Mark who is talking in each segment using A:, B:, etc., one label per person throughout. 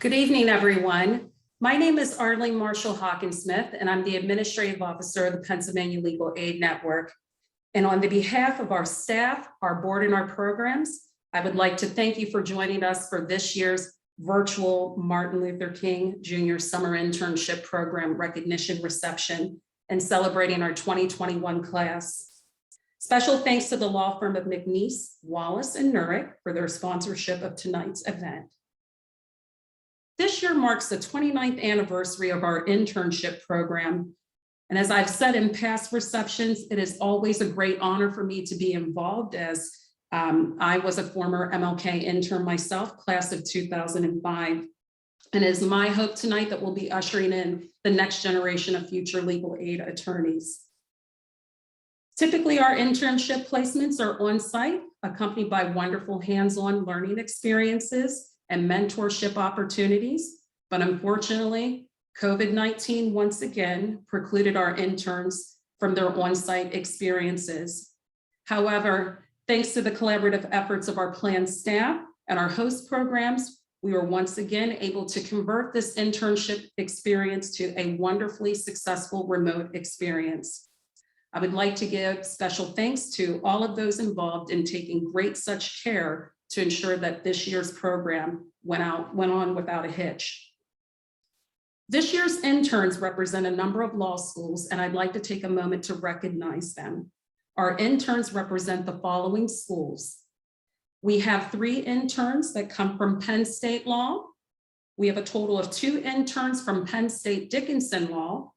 A: Good evening, everyone. My name is Arlene Marshall Hawkinsmith, and I'm the Administrative Officer of the Pennsylvania Legal Aid Network. And on the behalf of our staff, our board, and our programs, I would like to thank you for joining us for this year's virtual Martin Luther King Jr. Summer Internship Program recognition reception and celebrating our 2021 class. Special thanks to the law firm of McNeese, Wallace, and Nurick for their sponsorship of tonight's event. This year marks the 29th anniversary of our internship program. And as I've said in past receptions, it is always a great honor for me to be involved, as I was a former MLK intern myself, class of 2005. And it is my hope tonight that we'll be ushering in the next generation of future legal aid attorneys. Typically, our internship placements are on-site, accompanied by wonderful hands-on learning experiences and mentorship opportunities. But unfortunately, COVID-19 once again precluded our interns from their on-site experiences. However, thanks to the collaborative efforts of our planned staff and our host programs, we were once again able to convert this internship experience to a wonderfully successful remote experience. I would like to give special thanks to all of those involved in taking great such care to ensure that this year's program went on without a hitch. This year's interns represent a number of law schools, and I'd like to take a moment to recognize them. Our interns represent the following schools. We have 3 interns that come from Penn State Law. We have a total of 2 interns from Penn State Dickinson Law.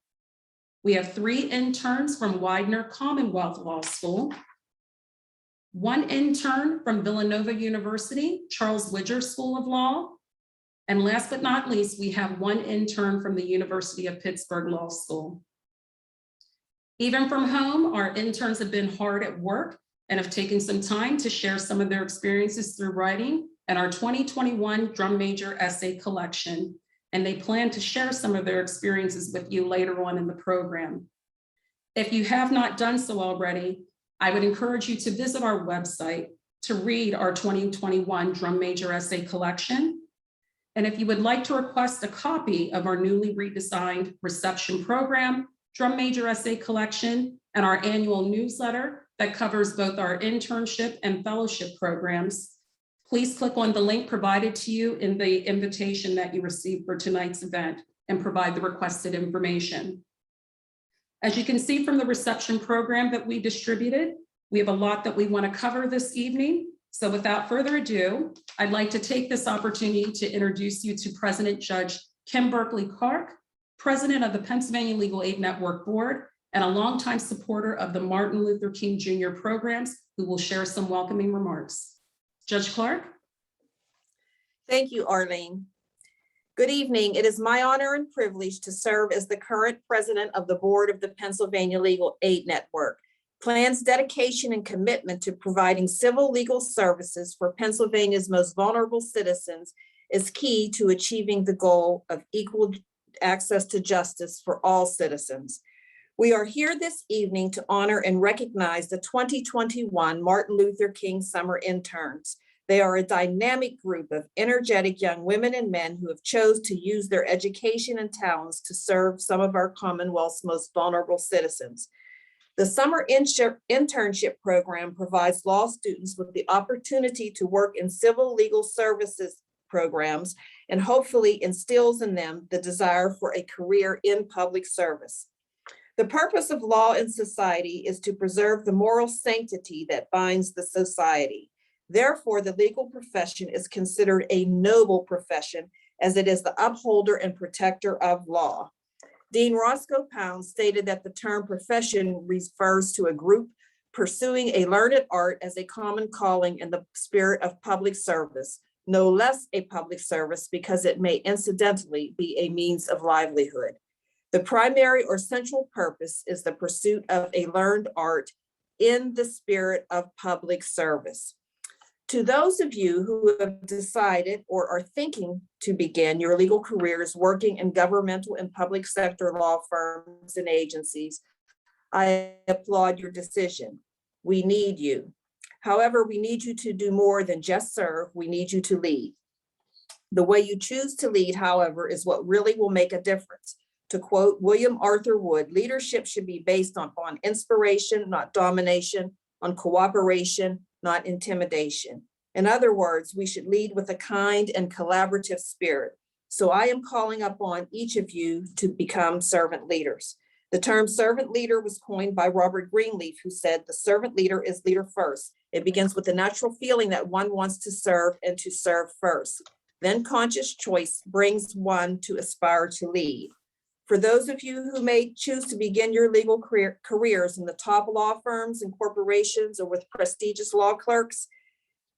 A: We have 3 interns from Widener Commonwealth Law School, 1 intern from Villanova University, Charles Widger School of Law, and last but not least, we have 1 intern from the University of Pittsburgh Law School. Even from home, our interns have been hard at work and have taken some time to share some of their experiences through writing and our 2021 drum major essay collection. And they plan to share some of their experiences with you later on in the program. If you have not done so already, I would encourage you to visit our website to read our 2021 drum major essay collection. And if you would like to request a copy of our newly redesigned reception program, drum major essay collection, and our annual newsletter that covers both our internship and fellowship programs, please click on the link provided to you in the invitation that you received for tonight's event and provide the requested information. As you can see from the reception program that we distributed, we have a lot that we want to cover this evening. So without further ado, I'd like to take this opportunity to introduce you to President Judge Kim Berkeley Clark, President of the Pennsylvania Legal Aid Network Board, and a longtime supporter of the Martin Luther King Jr. programs, who will share some welcoming remarks. Judge Clark.
B: Thank you, Arlene. Good evening. It is my honor and privilege to serve as the current president of the board of the Pennsylvania Legal Aid Network. PLAN's dedication and commitment to providing civil legal services for Pennsylvania's most vulnerable citizens is key to achieving the goal of equal access to justice for all citizens. We are here this evening to honor and recognize the 2021 Martin Luther King Summer Interns. They are a dynamic group of energetic young women and men who have chosen to use their education and talents to serve some of our Commonwealth's most vulnerable citizens. The Summer Internship Program provides law students with the opportunity to work in civil legal services programs and hopefully instills in them the desire for a career in public service. The purpose of law in society is to preserve the moral sanctity that binds the society. Therefore, the legal profession is considered a noble profession, as it is the upholder and protector of law. Dean Roscoe Pound stated that the term profession refers to a group pursuing a learned art as a common calling in the spirit of public service, no less a public service because it may incidentally be a means of livelihood. The primary or central purpose is the pursuit of a learned art in the spirit of public service. To those of you who have decided or are thinking to begin your legal careers working in governmental and public sector law firms and agencies, I applaud your decision. We need you. However, we need you to do more than just serve. We need you to lead. The way you choose to lead, however, is what really will make a difference. To quote William Arthur Wood, leadership should be based on inspiration, not domination, on cooperation, not intimidation. In other words, we should lead with a kind and collaborative spirit. So I am calling upon each of you to become servant leaders. The term servant leader was coined by Robert Greenleaf, who said the servant leader is leader first. It begins with the natural feeling that one wants to serve and to serve first. Then conscious choice brings one to aspire to lead. For those of you who may choose to begin your legal careers in the top law firms and corporations or with prestigious law clerks,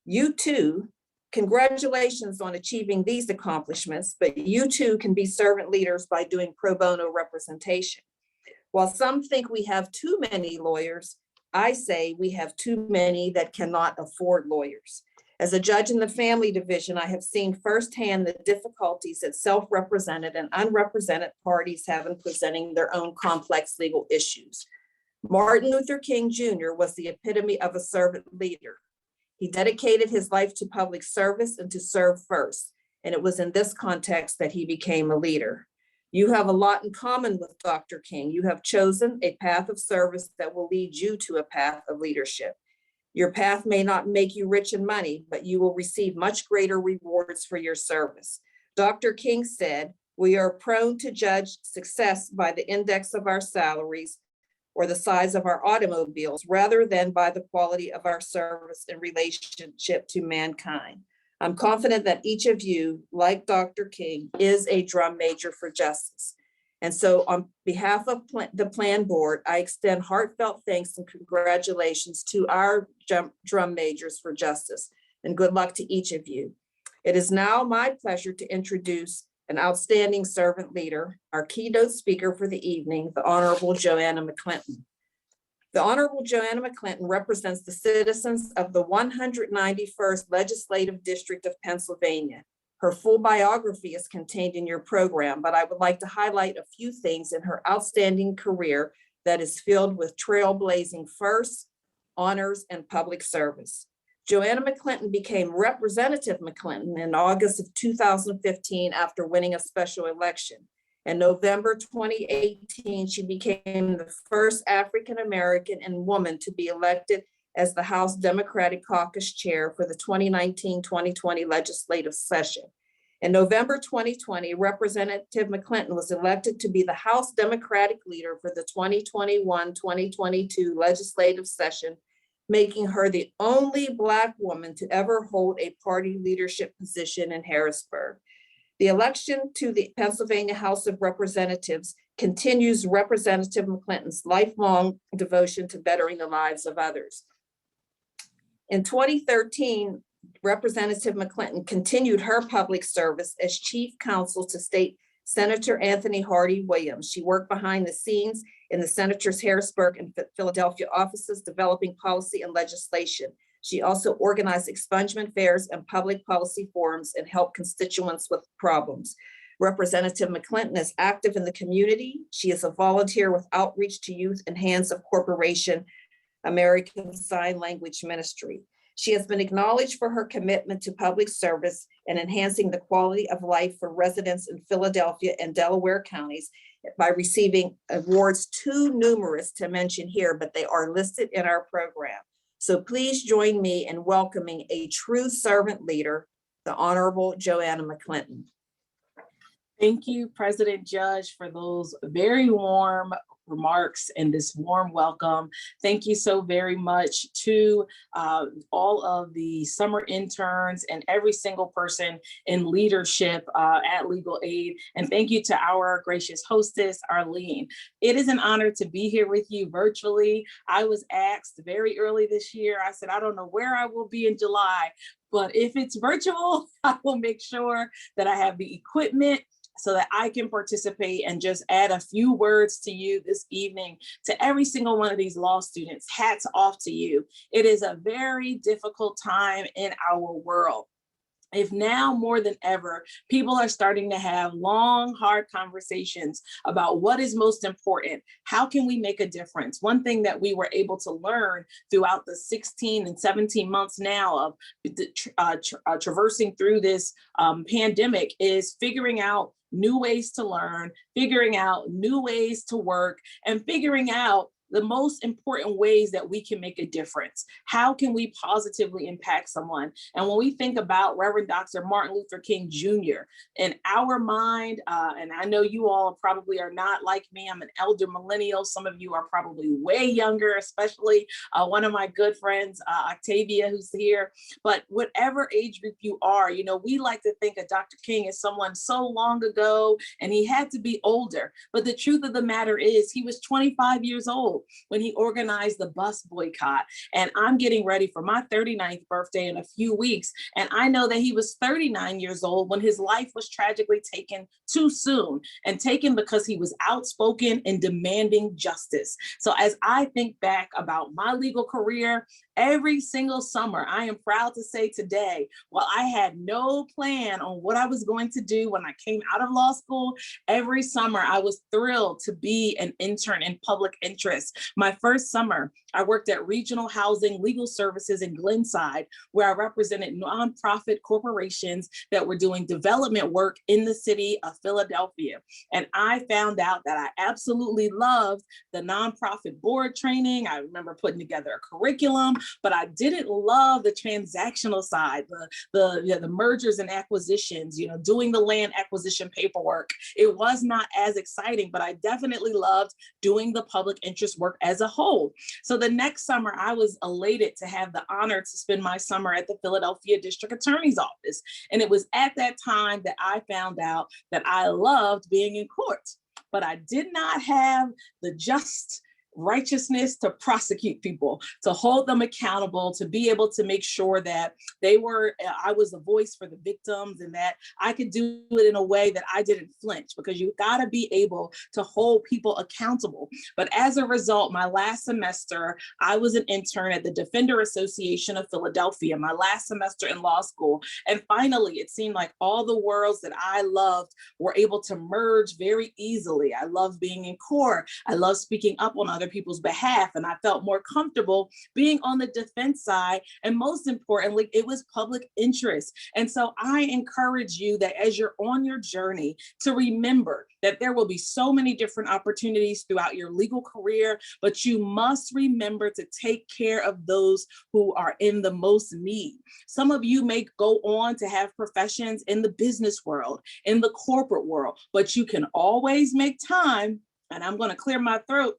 B: you too, congratulations on achieving these accomplishments, but you too can be servant leaders by doing pro bono representation. While some think we have too many lawyers, I say we have too many that cannot afford lawyers. As a judge in the family division, I have seen firsthand the difficulties that self-represented and unrepresented parties have in presenting their own complex legal issues. Martin Luther King Jr. was the epitome of a servant leader. He dedicated his life to public service and to serve first, and it was in this context that he became a leader. You have a lot in common with Dr. King. You have chosen a path of service that will lead you to a path of leadership. Your path may not make you rich in money, but you will receive much greater rewards for your service. Dr. King said, "We are prone to judge success by the index of our salaries or the size of our automobiles, rather than by the quality of our service in relationship to mankind." I'm confident that each of you, like Dr. King, is a drum major for justice. And so on behalf of the Plan Board, I extend heartfelt thanks and congratulations to our drum majors for justice, and good luck to each of you. It is now my pleasure to introduce an outstanding servant leader, our keynote speaker for the evening, the Honorable Joanna Mcclinton. The Honorable Joanna Mcclinton represents the citizens of the 191st Legislative District of Pennsylvania. Her full biography is contained in your program, but I would like to highlight a few things in her outstanding career that is filled with trailblazing firsts, honors, and public service. Joanna Mcclinton became Representative Mcclinton in August of 2015 after winning a special election. In November 2018, she became the first African-American and woman to be elected as the House Democratic Caucus Chair for the 2019-2020 legislative session. In November 2020, Representative Mcclinton was elected to be the House Democratic leader for the 2021-2022 legislative session, making her the only Black woman to ever hold a party leadership position in Harrisburg. The election to the Pennsylvania House of Representatives continues Representative Mcclinton's lifelong devotion to bettering the lives of others. In 2013, Representative Mcclinton continued her public service as chief counsel to State Senator Anthony Hardy Williams. She worked behind the scenes in the senator's Harrisburg and Philadelphia offices, developing policy and legislation. She also organized expungement fairs and public policy forums and helped constituents with problems. Representative Mcclinton is active in the community. She is a volunteer with Outreach to Youth and Hands of Corporation American Sign Language Ministry. She has been acknowledged for her commitment to public service and enhancing the quality of life for residents in Philadelphia and Delaware counties by receiving awards too numerous to mention here, but they are listed in our program. So please join me in welcoming a true servant leader, the Honorable Joanna Mcclinton.
C: Thank you, President Judge, for those very warm remarks and this warm welcome. Thank you so very much to all of the summer interns and every single person in leadership at Legal Aid. And thank you to our gracious hostess, Arlene. It is an honor to be here with you virtually. I was asked very early this year, I said, I don't know where I will be in July, but if it's virtual, I will make sure that I have the equipment so that I can participate and just add a few words to you this evening. To every single one of these law students, hats off to you. It is a very difficult time in our world. if now more than ever, people are starting to have long, hard conversations about what is most important, how can we make a difference? One thing that we were able to learn throughout the 16 and 17 months now of traversing through this pandemic is figuring out new ways to learn, figuring out new ways to work, and figuring out the most important ways that we can make a difference. How can we positively impact someone? And when we think about Reverend Dr. Martin Luther King Jr., in our mind, and I know you all probably are not like me, I'm an elder millennial. Some of you are probably way younger, especially one of my good friends, Octavia, who's here. But whatever age group you are, you know, we like to think of Dr. King as someone so long ago, and he had to be older. But the truth of the matter is he was 25 years old when he organized the bus boycott. And I'm getting ready for my 39th birthday in a few weeks. And I know that he was 39 years old when his life was tragically taken too soon, and taken because he was outspoken in demanding justice. So as I think back about my legal career, every single summer, I am proud to say today, while I had no plan on what I was going to do when I came out of law school, every summer I was thrilled to be an intern in public interest. My first summer, I worked at Regional Housing Legal Services in Glenside, where I represented nonprofit corporations that were doing development work in the city of Philadelphia. And I found out that I absolutely loved the nonprofit board training. I remember putting together a curriculum, but I didn't love the transactional side, the mergers and acquisitions, you know, doing the land acquisition paperwork. It was not as exciting, but I definitely loved doing the public interest work as a whole. So the next summer, I was elated to have the honor to spend my summer at the Philadelphia District Attorney's Office. And it was at that time that I found out that I loved being in court, but I did not have the just righteousness to prosecute people, to hold them accountable, to be able to make sure that I was a voice for the victims, and that I could do it in a way that I didn't flinch, because you gotta be able to hold people accountable. But as a result, my last semester, I was an intern at the Defender Association of Philadelphia, my last semester in law school. And finally, it seemed like all the worlds that I loved were able to merge very easily. I loved being in court. I loved speaking up on other people's behalf, and I felt more comfortable being on the defense side. And most importantly, it was public interest. And so I encourage you that as you're on your journey, to remember that there will be so many different opportunities throughout your legal career, but you must remember to take care of those who are in the most need. Some of you may go on to have professions in the business world, in the corporate world, but you can always make time, and I'm going to clear my throat,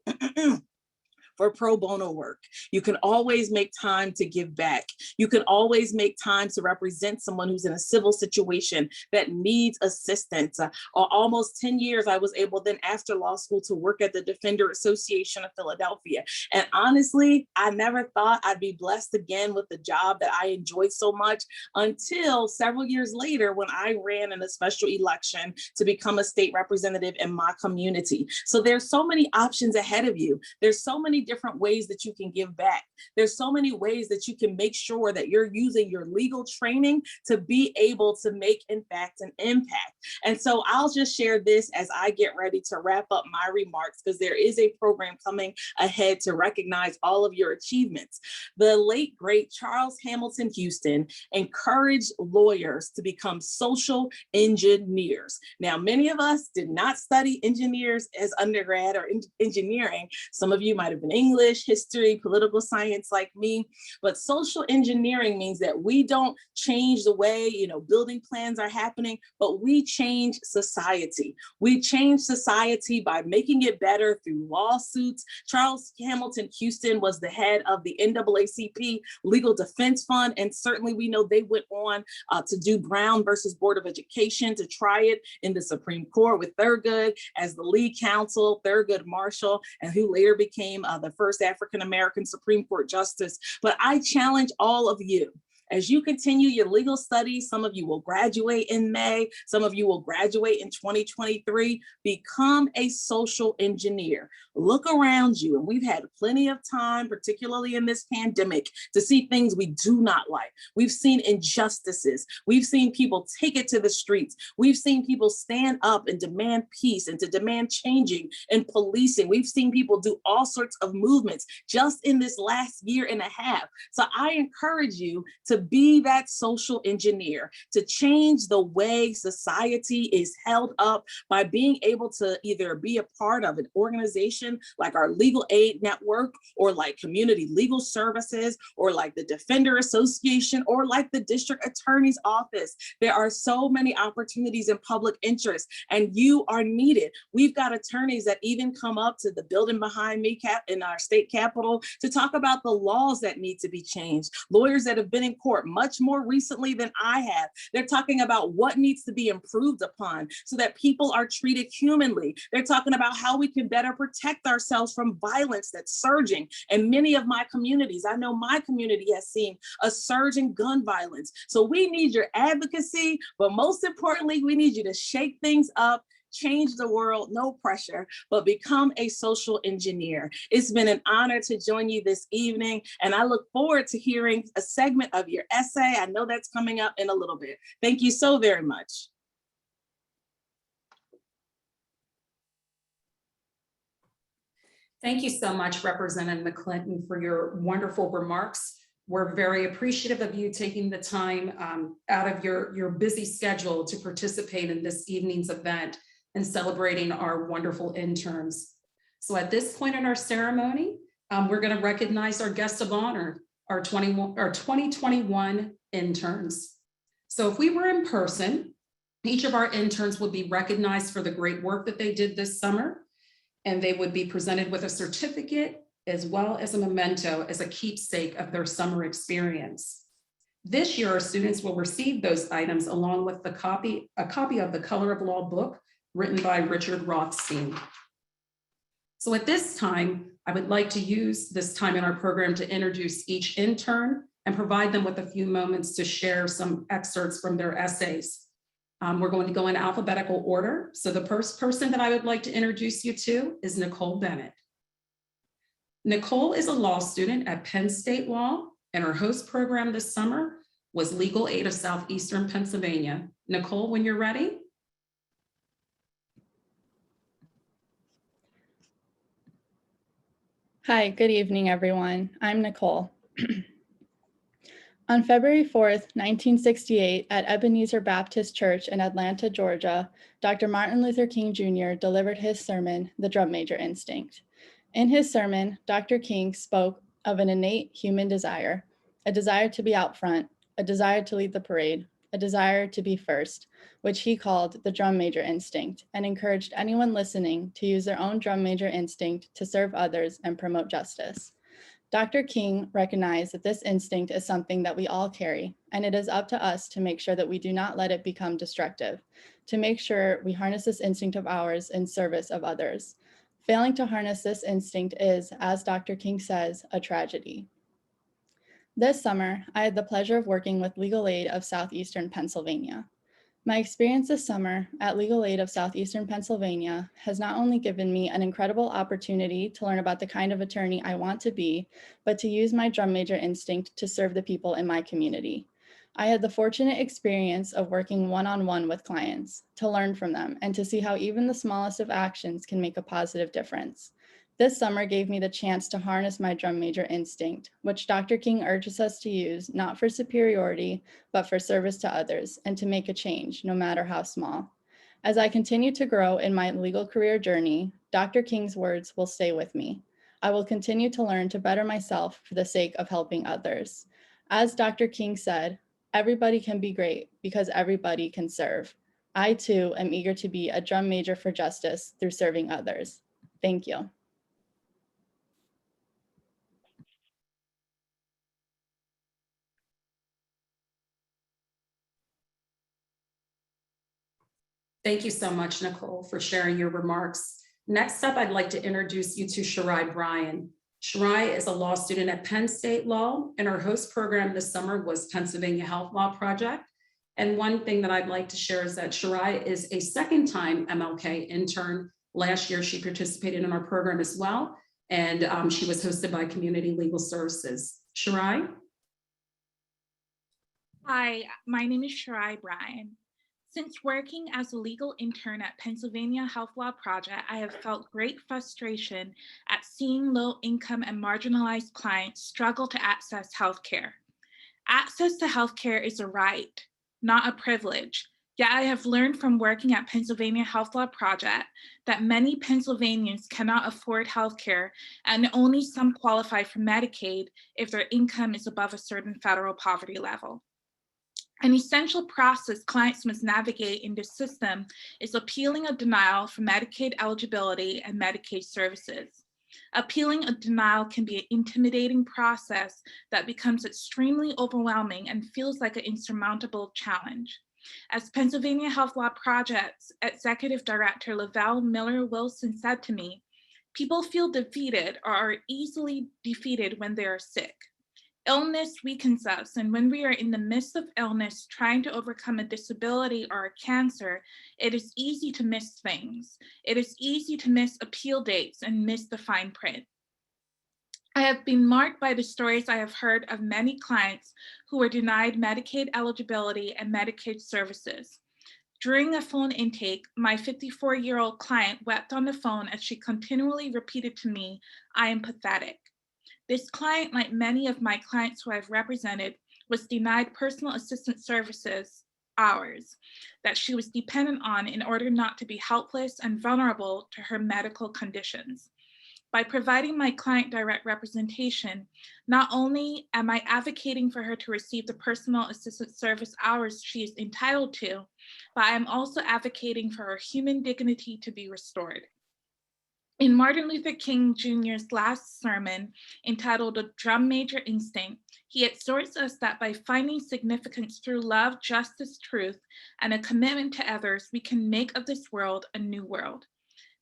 C: for pro bono work. You can always make time to give back. You can always make time to represent someone who's in a civil situation that needs assistance. Almost 10 years, I was able then after law school to work at the Defender Association of Philadelphia. And honestly, I never thought I'd be blessed again with the job that I enjoyed so much until several years later when I ran in a special election to become a state representative in my community. So there's so many options ahead of you. There's so many different ways that you can give back. There's so many ways that you can make sure that you're using your legal training to be able to make, in fact, an impact. And so I'll just share this as I get ready to wrap up my remarks, because there is a program coming ahead to recognize all of your achievements. The late, great Charles Hamilton Houston encouraged lawyers to become social engineers. Now, many of us did not study engineers as undergrad or engineering. Some of you might have been English, history, political science like me, but social engineering means that we don't change the way, building plans are happening, but we change society. We change society by making it better through lawsuits. Charles Hamilton Houston was the head of the NAACP Legal Defense Fund, and certainly we know they went on to do Brown versus Board of Education, to try it in the Supreme Court with Thurgood as the lead counsel, Thurgood Marshall, and who later became the first African-American Supreme Court justice. But I challenge all of you, As you continue your legal studies, some of you will graduate in May, some of you will graduate in 2023, become a social engineer. Look around you, and we've had plenty of time, particularly in this pandemic, to see things we do not like. We've seen injustices. We've seen people take it to the streets. We've seen people stand up and demand peace and to demand changing in policing. We've seen people do all sorts of movements just in this last year and a half. So I encourage you to be that social engineer, to change the way society is held up by being able to either be a part of an organization like our legal aid network, or like community legal services, or like the Defender Association, or like the district attorney's office. There are so many opportunities in public interest, and you are needed. We've got attorneys that even come up to the building behind me in our state capitol to talk about the laws that need to be changed. Lawyers that have been in court much more recently than I have. They're talking about what needs to be improved upon so that people are treated humanly. They're talking about how we can better protect ourselves from violence that's surging in many of my communities. I know my community has seen a surge in gun violence. So we need your advocacy, but most importantly, we need you to shake things up, change the world, no pressure, but become a social engineer. It's been an honor to join you this evening, and I look forward to hearing a segment of your essay. I know that's coming up in a little bit. Thank you so very much.
A: Thank you so much, Representative Mcclinton, for your wonderful remarks. We're very appreciative of you taking the time out of your busy schedule to participate in this evening's event and celebrating our wonderful interns. So at this point in our ceremony, we're going to recognize our guest of honor, our 2021 interns. So if we were in person, each of our interns would be recognized for the great work that they did this summer, and they would be presented with a certificate as well as a memento as a keepsake of their summer experience. This year, our students will receive those items along with a copy of the Color of Law book written by Richard Rothstein. So at this time, I would like to use this time in our program to introduce each intern and provide them with a few moments to share some excerpts from their essays. We're going to go in alphabetical order. So the first person that I would like to introduce you to is Nicole Bennett. Nicole is a law student at Penn State Law, and her host program this summer was Legal Aid of Southeastern Pennsylvania. Nicole, when you're ready.
D: Hi, good evening, everyone. I'm Nicole. On February 4th, 1968, at Ebenezer Baptist Church in Atlanta, Georgia, Dr. Martin Luther King Jr. delivered his sermon, The Drum Major Instinct. In his sermon, Dr. King spoke of an innate human desire, a desire to be out front, a desire to lead the parade, a desire to be first, which he called the drum major instinct, and encouraged anyone listening to use their own drum major instinct to serve others and promote justice. Dr. King recognized that this instinct is something that we all carry, and it is up to us to make sure that we do not let it become destructive, to make sure we harness this instinct of ours in service of others. Failing to harness this instinct is, as Dr. King says, a tragedy. This summer, I had the pleasure of working with Legal Aid of Southeastern Pennsylvania. My experience this summer at Legal Aid of Southeastern Pennsylvania has not only given me an incredible opportunity to learn about the kind of attorney I want to be, but to use my drum major instinct to serve the people in my community. I had the fortunate experience of working one-on-one with clients, to learn from them, and to see how even the smallest of actions can make a positive difference. This summer gave me the chance to harness my drum major instinct, which Dr. King urges us to use not for superiority, but for service to others and to make a change, no matter how small. As I continue to grow in my legal career journey, Dr. King's words will stay with me. I will continue to learn to better myself for the sake of helping others. As Dr. King said, everybody can be great because everybody can serve. I too am eager to be a drum major for justice through serving others. Thank you.
A: Thank you so much, Nicole, for sharing your remarks. Next up, I'd like to introduce you to Sharai Bryan. Sharai is a law student at Penn State Law, and our host program this summer was Pennsylvania Health Law Project. And one thing that I'd like to share is that Sharai is a second-time MLK intern. Last year, she participated in our program as well, and she was hosted by Community Legal Services. Sharai?
E: Hi, my name is Sharai Bryan. Since working as a legal intern at Pennsylvania Health Law Project, I have felt great frustration at seeing low-income and marginalized clients struggle to access healthcare. Access to healthcare is a right, not a privilege. Yet I have learned from working at Pennsylvania Health Law Project that many Pennsylvanians cannot afford healthcare, and only some qualify for Medicaid if their income is above a certain federal poverty level. An essential process clients must navigate in this system is appealing a denial for Medicaid eligibility and Medicaid services. Appealing a denial can be an intimidating process that becomes extremely overwhelming and feels like an insurmountable challenge. As Pennsylvania Health Law Project's Executive Director Lavelle Miller Wilson said to me, people feel defeated or are easily defeated when they are sick. Illness weakens us, and when we are in the midst of illness, trying to overcome a disability or a cancer, it is easy to miss things. It is easy to miss appeal dates and miss the fine print. I have been marked by the stories I have heard of many clients who were denied Medicaid eligibility and Medicaid services. During a phone intake, my 54-year-old client wept on the phone as she continually repeated to me, "I am pathetic." This client, like many of my clients who I've represented, was denied personal assistance services hours that she was dependent on in order not to be helpless and vulnerable to her medical conditions. By providing my client direct representation, not only am I advocating for her to receive the personal assistance service hours she is entitled to, but I am also advocating for her human dignity to be restored. In Martin Luther King Jr.'s last sermon, entitled "A Drum Major Instinct," he exhorts us that by finding significance through love, justice, truth, and a commitment to others, we can make of this world a new world.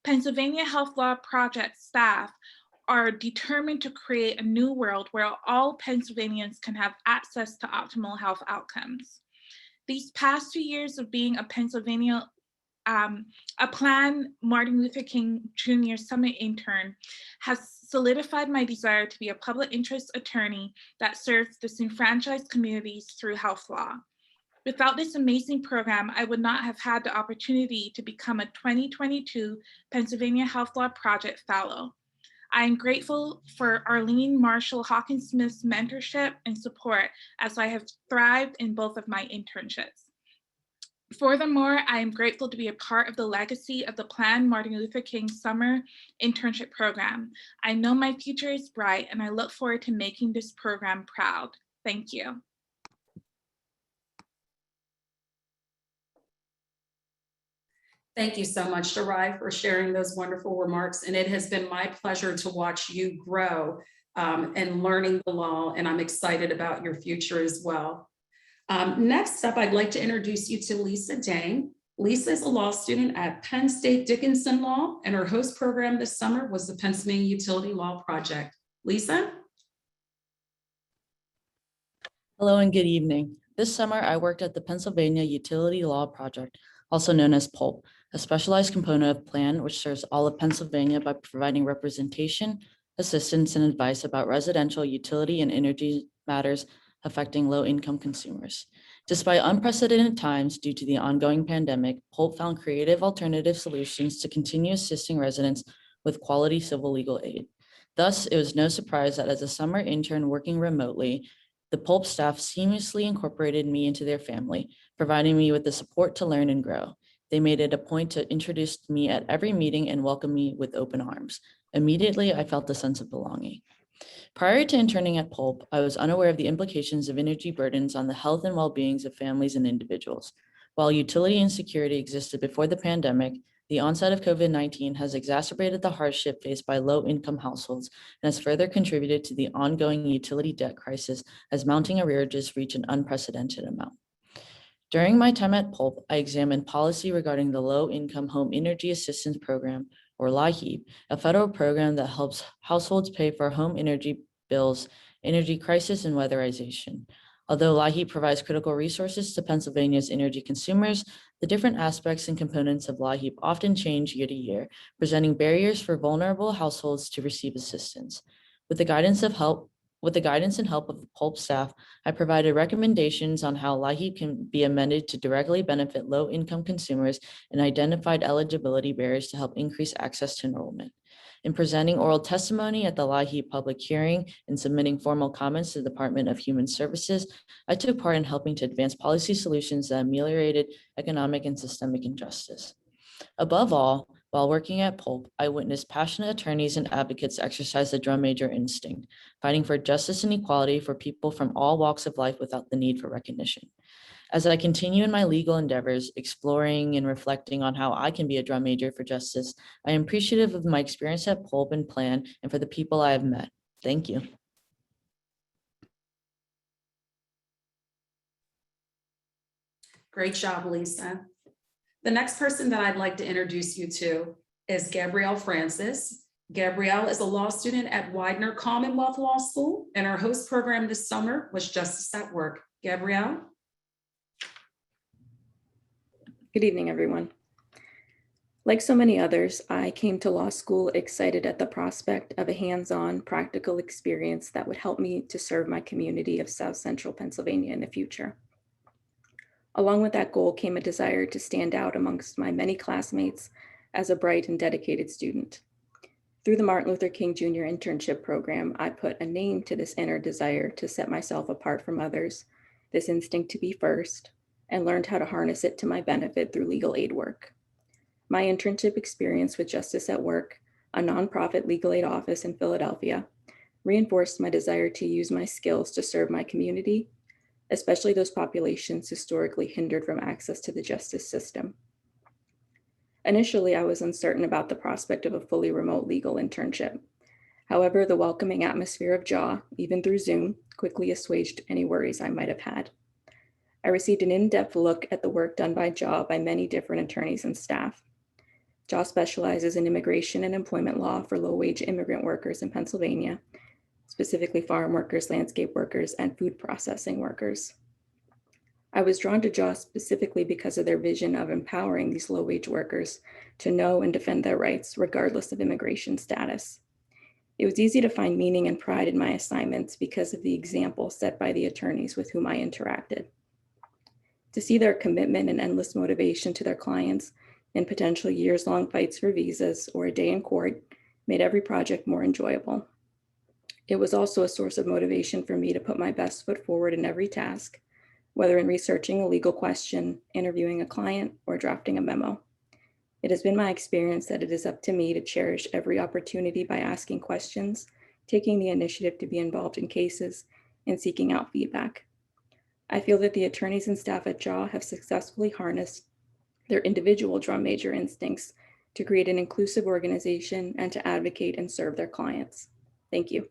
E: Pennsylvania Health Law Project staff are determined to create a new world where all Pennsylvanians can have access to optimal health outcomes. These past 2 years of being a Pennsylvania a planned Martin Luther King Jr. Summit intern has solidified my desire to be a public interest attorney that serves disenfranchised communities through health law. Without this amazing program, I would not have had the opportunity to become a 2022 Pennsylvania Health Law Project Fellow. I am grateful for Arlene Marshall Hawkins-Smith's mentorship and support as I have thrived in both of my internships. Furthermore, I am grateful to be a part of the legacy of the planned Martin Luther King Summer Internship Program. I know my future is bright, and I look forward to making this program proud. Thank you.
A: Thank you so much, Sharai, for sharing those wonderful remarks. And it has been my pleasure to watch you grow and learning the law, and I'm excited about your future as well. Next up, I'd like to introduce you to Lisa Dang. Lisa is a law student at Penn State Dickinson Law, and her host program this summer was the Pennsylvania Utility Law Project. Lisa?
F: Hello and good evening. This summer, I worked at the Pennsylvania Utility Law Project, also known as PULP, a specialized component of PLAN which serves all of Pennsylvania by providing representation, assistance, and advice about residential utility and energy matters affecting low-income consumers. Despite unprecedented times due to the ongoing pandemic, PULP found creative alternative solutions to continue assisting residents with quality civil legal aid. Thus, it was no surprise that as a summer intern working remotely, the PULP staff seamlessly incorporated me into their family, providing me with the support to learn and grow. They made it a point to introduce me at every meeting and welcome me with open arms. Immediately, I felt a sense of belonging. Prior to interning at PULP, I was unaware of the implications of energy burdens on the health and well-beings of families and individuals. While utility insecurity existed before the pandemic, the onset of COVID-19 has exacerbated the hardship faced by low-income households and has further contributed to the ongoing utility debt crisis as mounting arrearages reach an unprecedented amount. During my time at PULP, I examined policy regarding the Low-Income Home Energy Assistance Program, or LIHEAP, a federal program that helps households pay for home energy bills, energy crisis, and weatherization. Although LIHEAP provides critical resources to Pennsylvania's energy consumers, the different aspects and components of LIHEAP often change year to year, presenting barriers for vulnerable households to receive assistance. With the guidance and help of the PULP staff, I provided recommendations on how LIHEAP can be amended to directly benefit low-income consumers and identified eligibility barriers to help increase access to enrollment. In presenting oral testimony at the LIHEAP public hearing and submitting formal comments to the Department of Human Services, I took part in helping to advance policy solutions that ameliorated economic and systemic injustice. Above all, while working at PULP, I witnessed passionate attorneys and advocates exercise the drum major instinct, fighting for justice and equality for people from all walks of life without the need for recognition. As I continue in my legal endeavors, exploring and reflecting on how I can be a drum major for justice, I am appreciative of my experience at PULP and Plan and for the people I have met. Thank you.
A: Great job, Lisa. The next person that I'd like to introduce you to is Gabrielle Francis. Gabrielle is a law student at Widener Commonwealth Law School, and our host program this summer was Justice at Work. Gabrielle?
G: Good evening, everyone. Like so many others, I came to law school excited at the prospect of a hands-on practical experience that would help me to serve my community of South Central Pennsylvania in the future. Along with that goal came a desire to stand out amongst my many classmates as a bright and dedicated student. Through the Martin Luther King Jr. Internship Program, I put a name to this inner desire to set myself apart from others, this instinct to be first, and learned how to harness it to my benefit through legal aid work. My internship experience with Justice at Work, a nonprofit legal aid office in Philadelphia, reinforced my desire to use my skills to serve my community, especially those populations historically hindered from access to the justice system. Initially, I was uncertain about the prospect of a fully remote legal internship. However, the welcoming atmosphere of JAW, even through Zoom, quickly assuaged any worries I might have had. I received an in-depth look at the work done by JAW by many different attorneys and staff. JAW specializes in immigration and employment law for low-wage immigrant workers in Pennsylvania, specifically farm workers, landscape workers, and food processing workers. I was drawn to JAW specifically because of their vision of empowering these low-wage workers to know and defend their rights regardless of immigration status. It was easy to find meaning and pride in my assignments because of the example set by the attorneys with whom I interacted. To see their commitment and endless motivation to their clients in potentially years-long fights for visas or a day in court made every project more enjoyable. It was also a source of motivation for me to put my best foot forward in every task, whether in researching a legal question, interviewing a client, or drafting a memo. It has been my experience that it is up to me to cherish every opportunity by asking questions, taking the initiative to be involved in cases, and seeking out feedback. I feel that the attorneys and staff at JAW have successfully harnessed their individual drum major instincts to create an inclusive organization and to advocate and serve their clients. Thank you.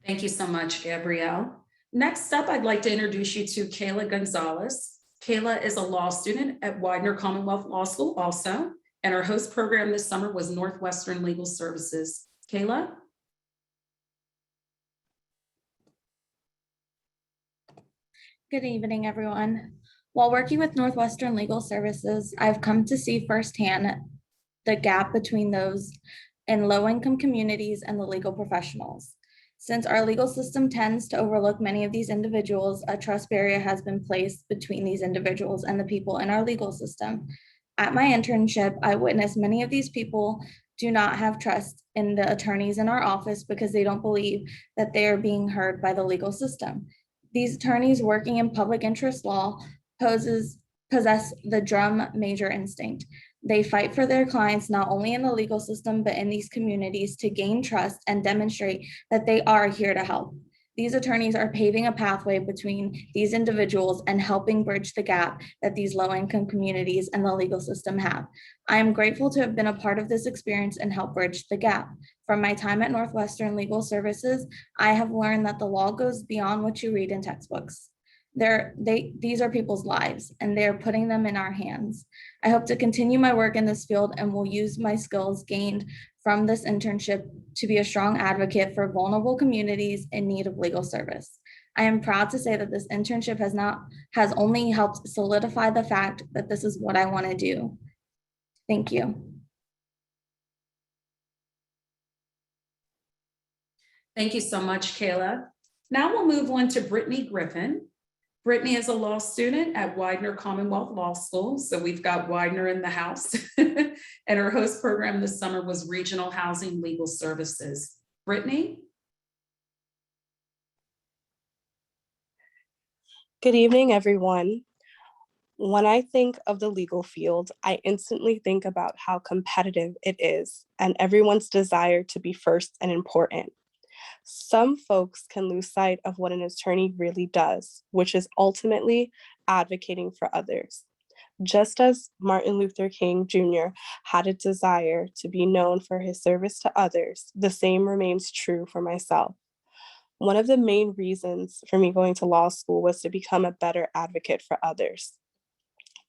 A: Thank you so much, Gabrielle. Next up, I'd like to introduce you to Kayla Gonzalez. Kayla is a law student at Widener Commonwealth Law School also, and our host program this summer was Northwestern Legal Services. Kayla?
H: Good evening, everyone. While working with Northwestern Legal Services, I've come to see firsthand the gap between those in low-income communities and the legal professionals. Since our legal system tends to overlook many of these individuals, a trust barrier has been placed between these individuals and the people in our legal system. At my internship, I witnessed many of these people do not have trust in the attorneys in our office because they don't believe that they are being heard by the legal system. These attorneys working in public interest law possess the drum major instinct. They fight for their clients not only in the legal system, but in these communities to gain trust and demonstrate that they are here to help. These attorneys are paving a pathway between these individuals and helping bridge the gap that these low-income communities and the legal system have. I am grateful to have been a part of this experience and help bridge the gap. From my time at Northwestern Legal Services, I have learned that the law goes beyond what you read in textbooks. These are people's lives and they're putting them in our hands. I hope to continue my work in this field and will use my skills gained from this internship to be a strong advocate for vulnerable communities in need of legal service. I am proud to say that this internship has only helped solidify the fact that this is what I want to do. Thank you.
A: Thank you so much, Kayla. Now we'll move on to Brittany Griffin. Brittany is a law student at Widener Commonwealth Law School. So we've got Widener in the house. And her host program this summer was Regional Housing Legal Services. Brittany?
I: Good evening, everyone. When I think of the legal field, I instantly think about how competitive it is and everyone's desire to be first and important. Some folks can lose sight of what an attorney really does, which is ultimately advocating for others. Just as Martin Luther King Jr. had a desire to be known for his service to others, the same remains true for myself. One of the main reasons for me going to law school was to become a better advocate for others.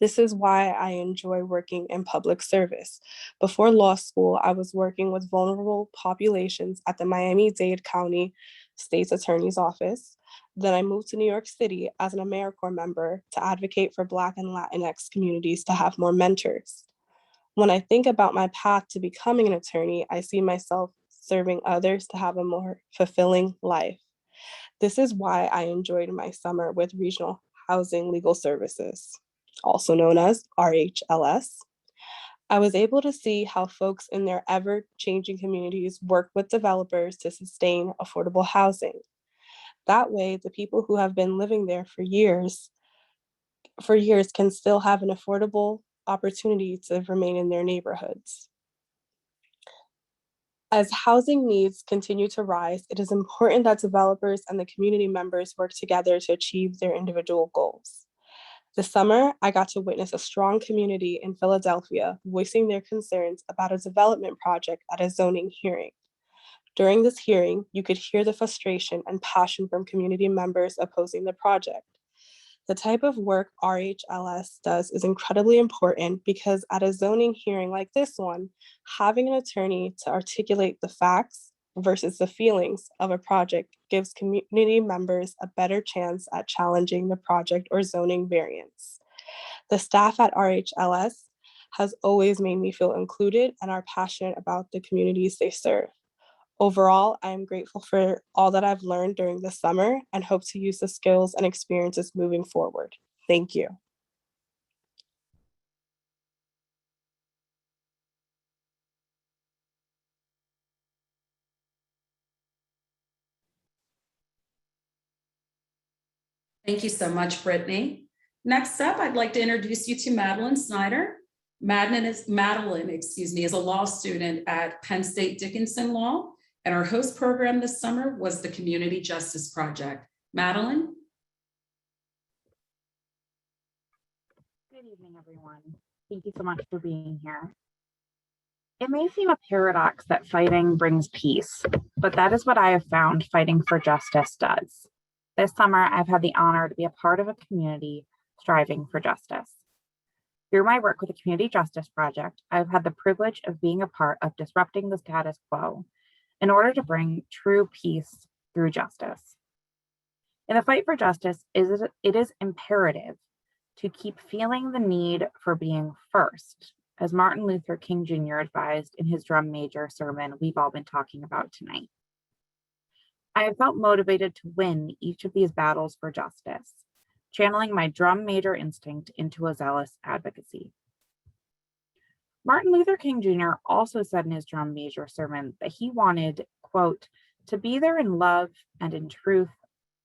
I: This is why I enjoy working in public service. Before law school, I was working with vulnerable populations at the Miami-Dade County State's Attorney's Office. Then I moved to New York City as an AmeriCorps member to advocate for Black and Latinx communities to have more mentors. When I think about my path to becoming an attorney, I see myself serving others to have a more fulfilling life. This is why I enjoyed my summer with Regional Housing Legal Services, also known as RHLS. I was able to see how folks in their ever-changing communities work with developers to sustain affordable housing. That way, the people who have been living there for years can still have an affordable opportunity to remain in their neighborhoods. As housing needs continue to rise, it is important that developers and the community members work together to achieve their individual goals. This summer, I got to witness a strong community in Philadelphia voicing their concerns about a development project at a zoning hearing. During this hearing, you could hear the frustration and passion from community members opposing the project. The type of work RHLS does is incredibly important because at a zoning hearing like this one, having an attorney to articulate the facts versus the feelings of a project gives community members a better chance at challenging the project or zoning variance. The staff at RHLS has always made me feel included and are passionate about the communities they serve. Overall, I am grateful for all that I've learned during the summer and hope to use the skills and experiences moving forward. Thank you.
A: Thank you so much, Brittany. Next up, I'd like to introduce you to Madeleine Snyder. Madeleine is a law student at Penn State Dickinson Law, and our host program this summer was the Community Justice Project. Madeleine?
J: Good evening, everyone. Thank you so much for being here. It may seem a paradox that fighting brings peace, but that is what I have found fighting for justice does. This summer, I've had the honor to be a part of a community striving for justice. Through my work with the Community Justice Project, I've had the privilege of being a part of disrupting the status quo in order to bring true peace through justice. In the fight for justice, it is imperative to keep feeling the need for being first, as Martin Luther King Jr. advised in his drum major sermon we've all been talking about tonight. I have felt motivated to win each of these battles for justice, channeling my drum major instinct into a zealous advocacy. Martin Luther King Jr. also said in his drum major sermon that he wanted, quote, to be there in love and in truth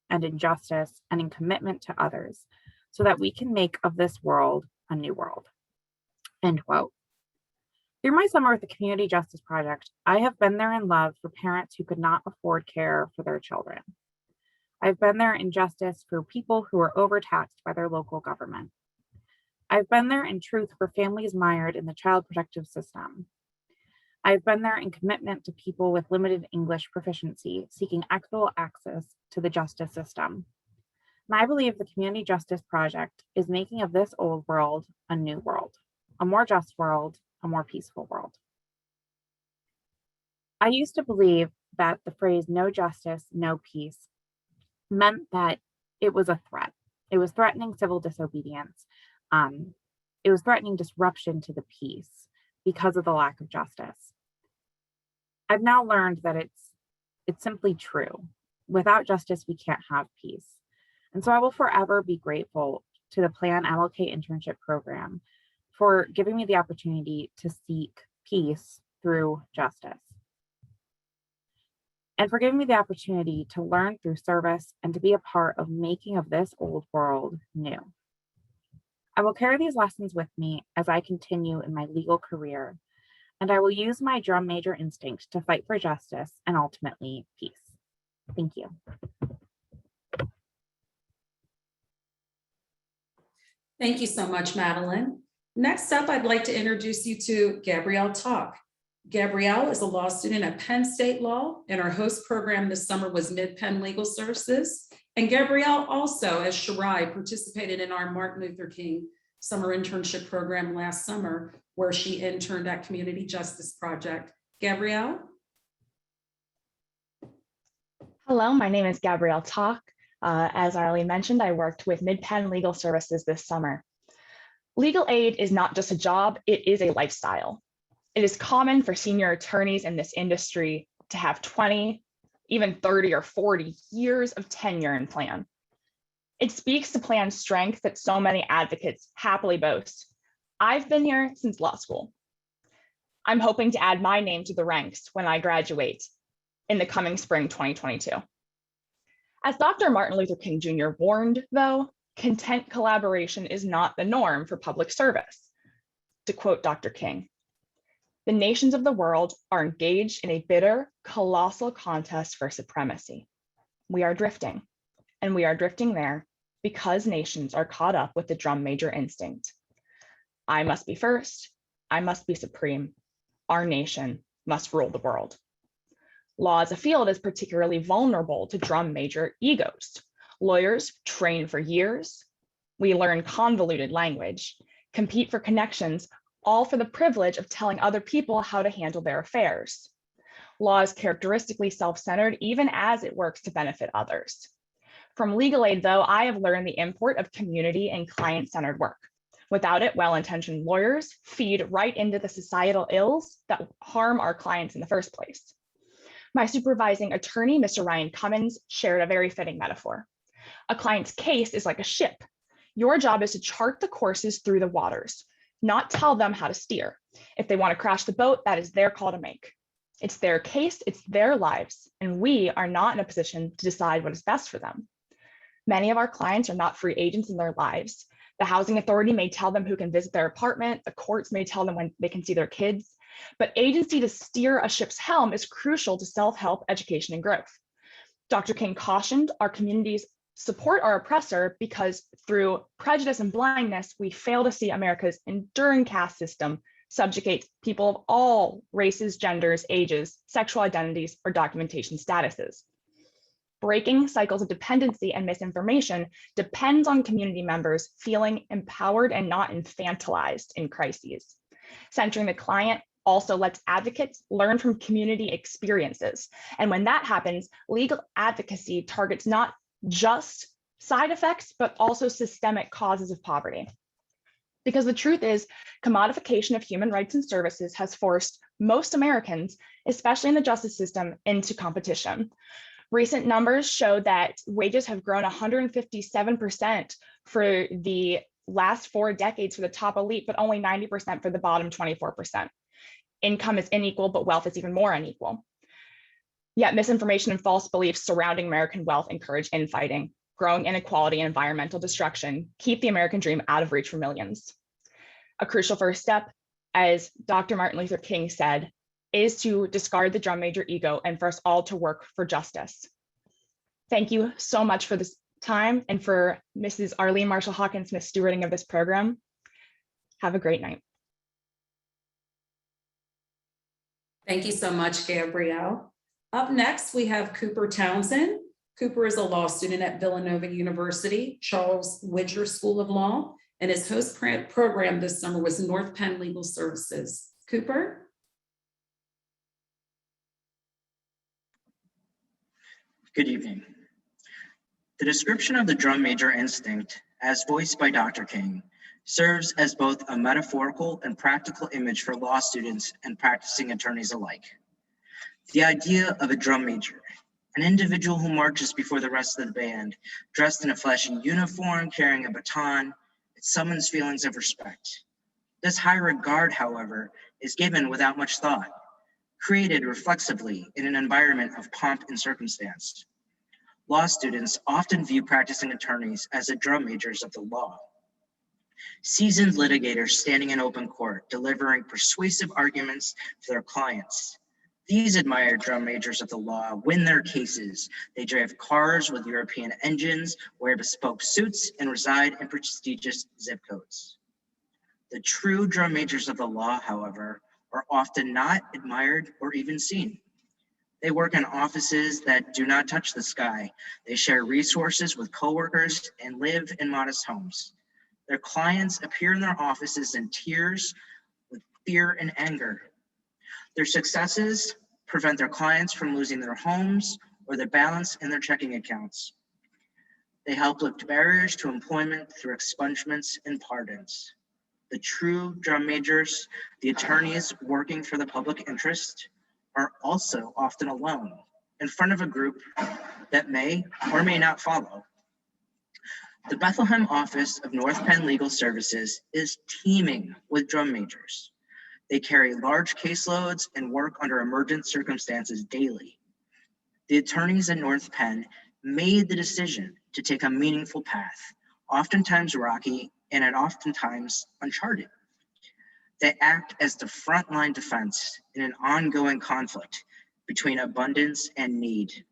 J: and in justice and in commitment to others, so that we can make of this world a new world, end quote. Through my summer with the Community Justice Project, I have been there in love for parents who could not afford care for their children. I've been there in justice for people who are overtaxed by their local government. I've been there in truth for families mired in the child protective system. I've been there in commitment to people with limited English proficiency seeking equitable access to the justice system. And I believe the Community Justice Project is making of this old world a new world, a more just world, a more peaceful world. I used to believe that the phrase no justice, no peace meant that it was a threat. It was threatening civil disobedience. It was threatening disruption to the peace because of the lack of justice. I've now learned that it's simply true. Without justice, we can't have peace. And so I will forever be grateful to the Plan MLK Internship Program for giving me the opportunity to seek peace through justice, and for giving me the opportunity to learn through service and to be a part of making of this old world new. I will carry these lessons with me as I continue in my legal career, and I will use my drum major instinct to fight for justice and ultimately peace. Thank you.
A: Thank you so much, Madeleine. Next up, I'd like to introduce you to Gabrielle Talk. Gabrielle is a law student at Penn State Law, and our host program this summer was Mid-Penn Legal Services. And Gabrielle also, as Sharai, participated in our Martin Luther King summer internship program last summer, where she interned at Community Justice Project. Gabrielle?
K: Hello, my name is Gabrielle Talk. As Arlene mentioned, I worked with Mid-Penn Legal Services this summer. Legal aid is not just a job, it is a lifestyle. It is common for senior attorneys in this industry to have 20, even 30 or 40 years of tenure in Plan. It speaks to Plan's strength that so many advocates happily boast. I've been here since law school. I'm hoping to add my name to the ranks when I graduate in the coming spring 2022. As Dr. Martin Luther King Jr. warned, though, content collaboration is not the norm for public service. To quote Dr. King, "The nations of the world are engaged in a bitter, colossal contest for supremacy. We are drifting, and we are drifting there because nations are caught up with the drum major instinct. I must be first, I must be supreme. Our nation must rule the world." Law as a field is particularly vulnerable to drum major egos. Lawyers train for years. We learn convoluted language, compete for connections, all for the privilege of telling other people how to handle their affairs. Law is characteristically self-centered, even as it works to benefit others. From legal aid, though, I have learned the import of community and client-centered work. Without it, well-intentioned lawyers feed right into the societal ills that harm our clients in the first place. My supervising attorney, Mr. Ryan Cummins, shared a very fitting metaphor. A client's case is like a ship. Your job is to chart the courses through the waters, not tell them how to steer. If they want to crash the boat, that is their call to make. It's their case, it's their lives, and we are not in a position to decide what is best for them. Many of our clients are not free agents in their lives. The housing authority may tell them who can visit their apartment, the courts may tell them when they can see their kids, but agency to steer a ship's helm is crucial to self-help, education, and growth. Dr. King cautioned our communities support our oppressor because through prejudice and blindness, we fail to see America's enduring caste system subjugate people of all races, genders, ages, sexual identities, or documentation statuses. Breaking cycles of dependency and misinformation depends on community members feeling empowered and not infantilized in crises. Centering the client also lets advocates learn from community experiences. And when that happens, legal advocacy targets not just side effects, but also systemic causes of poverty. Because the truth is, commodification of human rights and services has forced most Americans, especially in the justice system, into competition. Recent numbers show that wages have grown 157% for the last 4 decades for the top elite, but only 90% for the bottom 24%. Income is unequal, but wealth is even more unequal. Yet misinformation and false beliefs surrounding American wealth encourage infighting, growing inequality and environmental destruction, keep the American dream out of reach for millions. A crucial first step, as Dr. Martin Luther King said, is to discard the drum major ego and for us all to work for justice. Thank you so much for this time and for Mrs. Arlene Marshall Hawkins-Smith's stewarding of this program. Have a great night.
A: Thank you so much, Gabrielle. Up next, we have Cooper Townsend. Cooper is a law student at Villanova University, Charles Widger School of Law, and his host program this summer was North Penn Legal Services. Cooper?
L: Good evening. The description of the drum major instinct, as voiced by Dr. King, serves as both a metaphorical and practical image for law students and practicing attorneys alike. The idea of a drum major, an individual who marches before the rest of the band, dressed in a flashy uniform, carrying a baton, it summons feelings of respect. This high regard, however, is given without much thought, created reflexively in an environment of pomp and circumstance. Law students often view practicing attorneys as the drum majors of the law. Seasoned litigators standing in open court, delivering persuasive arguments to their clients. These admired drum majors of the law win their cases. They drive cars with European engines, wear bespoke suits, and reside in prestigious zip codes. The true drum majors of the law, however, are often not admired or even seen. They work in offices that do not touch the sky. They share resources with coworkers and live in modest homes. Their clients appear in their offices in tears with fear and anger. Their successes prevent their clients from losing their homes or their balance in their checking accounts. They help lift barriers to employment through expungements and pardons. The true drum majors, the attorneys working for the public interest, are also often alone in front of a group that may or may not follow. The Bethlehem office of North Penn Legal Services is teeming with drum majors. They carry large caseloads and work under emergent circumstances daily. The attorneys at North Penn made the decision to take a meaningful path, oftentimes rocky and oftentimes uncharted. They act as the frontline defense in an ongoing conflict between abundance and need.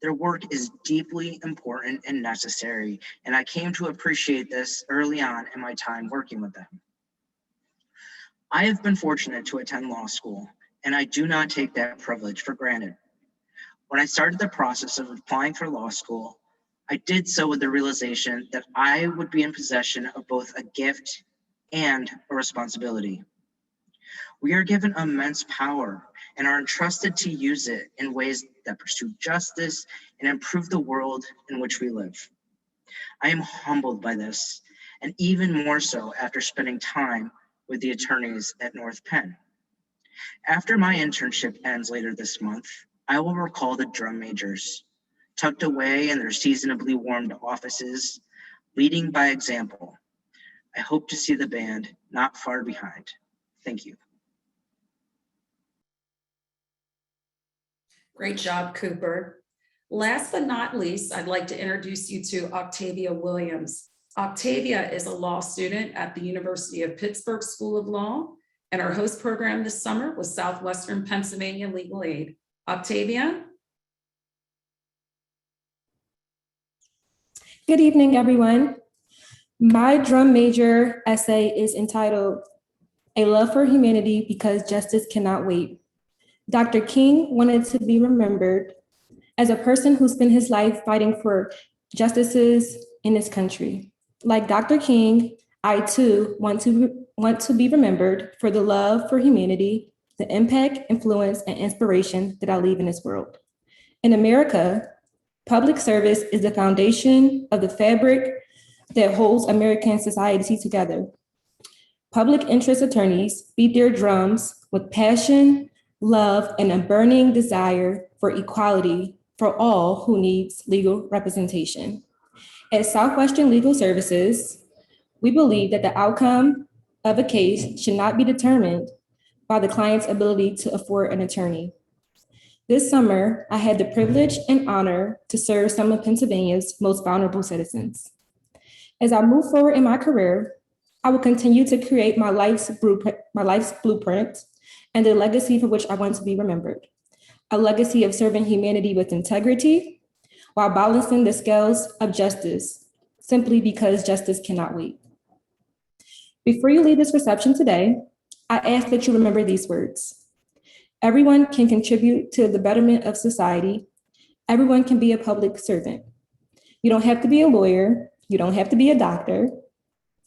L: Their work is deeply important and necessary, and I came to appreciate this early on in my time working with them. I have been fortunate to attend law school, and I do not take that privilege for granted. When I started the process of applying for law school, I did so with the realization that I would be in possession of both a gift and a responsibility. We are given immense power and are entrusted to use it in ways that pursue justice and improve the world in which we live. I am humbled by this, and even more so after spending time with the attorneys at North Penn. After my internship ends later this month, I will recall the drum majors, tucked away in their seasonably warmed offices, leading by example. I hope to see the band not far behind. Thank you.
A: Great job, Cooper. Last but not least, I'd like to introduce you to Octavia Williams. Octavia is a law student at the University of Pittsburgh School of Law, and our host program this summer was Southwestern Pennsylvania Legal Aid. Octavia?
M: Good evening, everyone. My drum major essay is entitled A Love for Humanity Because Justice Cannot Wait. Dr. King wanted to be remembered as a person who spent his life fighting for justices in this country. Like Dr. King, I too want to be remembered for the love for humanity, the impact, influence, and inspiration that I leave in this world. In America, public service is the foundation of the fabric that holds American society together. Public interest attorneys beat their drums with passion, love, and a burning desire for equality for all who needs legal representation. At Southwestern Legal Services, we believe that the outcome of a case should not be determined by the client's ability to afford an attorney. This summer, I had the privilege and honor to serve some of Pennsylvania's most vulnerable citizens. As I move forward in my career, I will continue to create my life's blueprint and the legacy for which I want to be remembered. A legacy of serving humanity with integrity while balancing the scales of justice, simply because justice cannot wait. Before you leave this reception today, I ask that you remember these words. Everyone can contribute to the betterment of society, Everyone can be a public servant. You don't have to be a lawyer. You don't have to be a doctor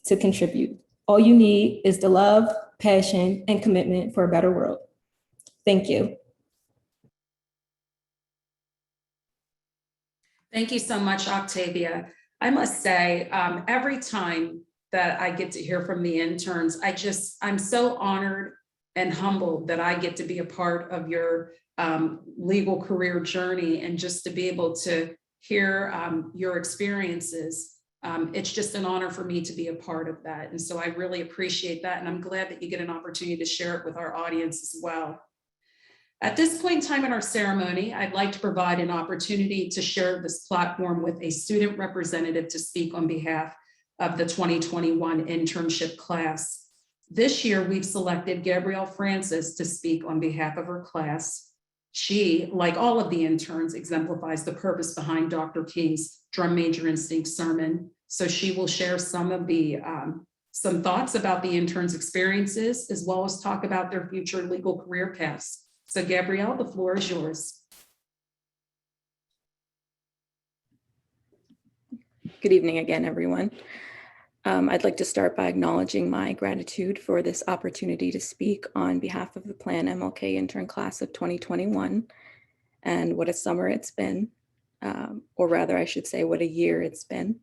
M: to contribute. All you need is the love, passion, and commitment for a better world. Thank you.
A: Thank you so much, Octavia. I must say, every time that I get to hear from the interns, I'm so honored and humbled that I get to be a part of your legal career journey, and just to be able to hear your experiences. It's just an honor for me to be a part of that. And so I really appreciate that. And I'm glad that you get an opportunity to share it with our audience as well. At this point in time in our ceremony, I'd like to provide an opportunity to share this platform with a student representative to speak on behalf of the 2021 internship class. This year, we've selected Gabrielle Francis to speak on behalf of her class. She, like all of the interns, exemplifies the purpose behind Dr. King's Drum Major Instinct sermon. So she will share some of the some thoughts about the interns' experiences, as well as talk about their future legal career paths. So Gabrielle, the floor is yours.
G: Good evening again, everyone. I'd like to start by acknowledging my gratitude for this opportunity to speak on behalf of the Plan MLK intern class of 2021, and what a summer it's been, or rather I should say what a year it's been.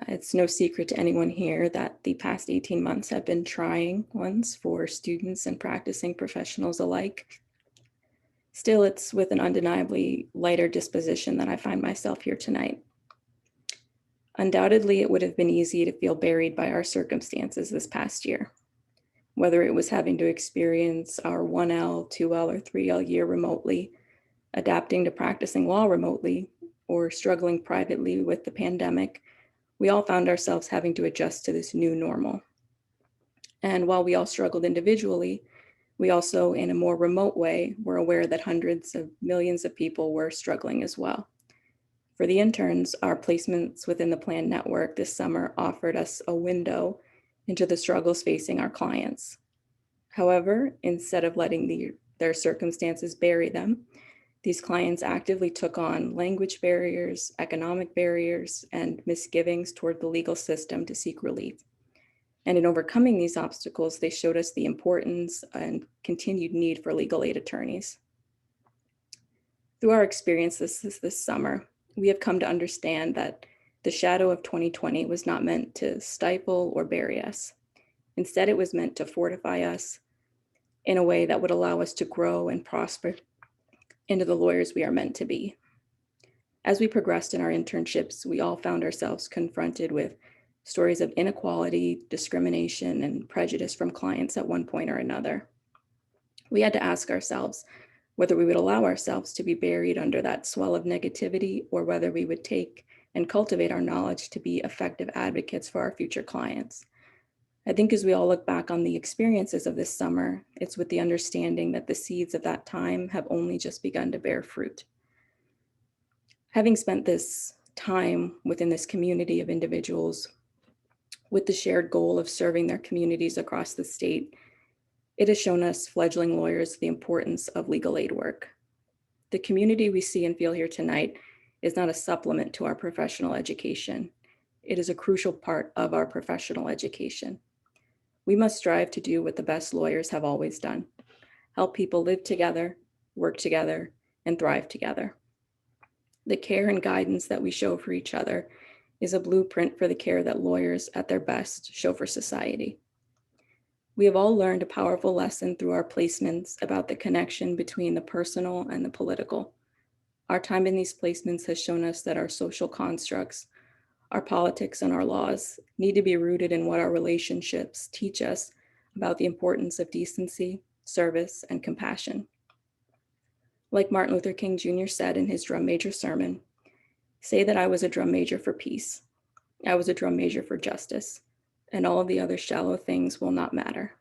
G: It's no secret to anyone here that the past 18 months have been trying ones for students and practicing professionals alike. Still, it's with an undeniably lighter disposition that I find myself here tonight. Undoubtedly, it would have been easy to feel buried by our circumstances this past year, whether it was having to experience our 1L, 2L, or 3L year remotely, adapting to practicing law remotely, or struggling privately with the pandemic. We all found ourselves having to adjust to this new normal. And while we all struggled individually, we also, in a more remote way, were aware that hundreds of millions of people were struggling as well. For the interns, our placements within the Plan network this summer offered us a window into the struggles facing our clients. However, instead of letting their circumstances bury them, these clients actively took on language barriers, economic barriers, and misgivings toward the legal system to seek relief. And in overcoming these obstacles, they showed us the importance and continued need for legal aid attorneys. Through our experiences this summer, we have come to understand that the shadow of 2020 was not meant to stifle or bury us. Instead, it was meant to fortify us in a way that would allow us to grow and prosper into the lawyers we are meant to be. As we progressed in our internships, we all found ourselves confronted with stories of inequality, discrimination, and prejudice from clients at one point or another. We had to ask ourselves whether we would allow ourselves to be buried under that swell of negativity, or whether we would take and cultivate our knowledge to be effective advocates for our future clients. I think as we all look back on the experiences of this summer, it's with the understanding that the seeds of that time have only just begun to bear fruit. Having spent this time within this community of individuals with the shared goal of serving their communities across the state, it has shown us fledgling lawyers the importance of legal aid work. The community we see and feel here tonight is not a supplement to our professional education. It is a crucial part of our professional education. We must strive to do what the best lawyers have always done: help people live together, work together, and thrive together. The care and guidance that we show for each other is a blueprint for the care that lawyers at their best show for society. We have all learned a powerful lesson through our placements about the connection between the personal and the political. Our time in these placements has shown us that our social constructs, our politics, and our laws need to be rooted in what our relationships teach us about the importance of decency, service, and compassion. Like Martin Luther King Jr. said in his drum major sermon, "Say that I was a drum major for peace. I was a drum major for justice, and all of the other shallow things will not matter."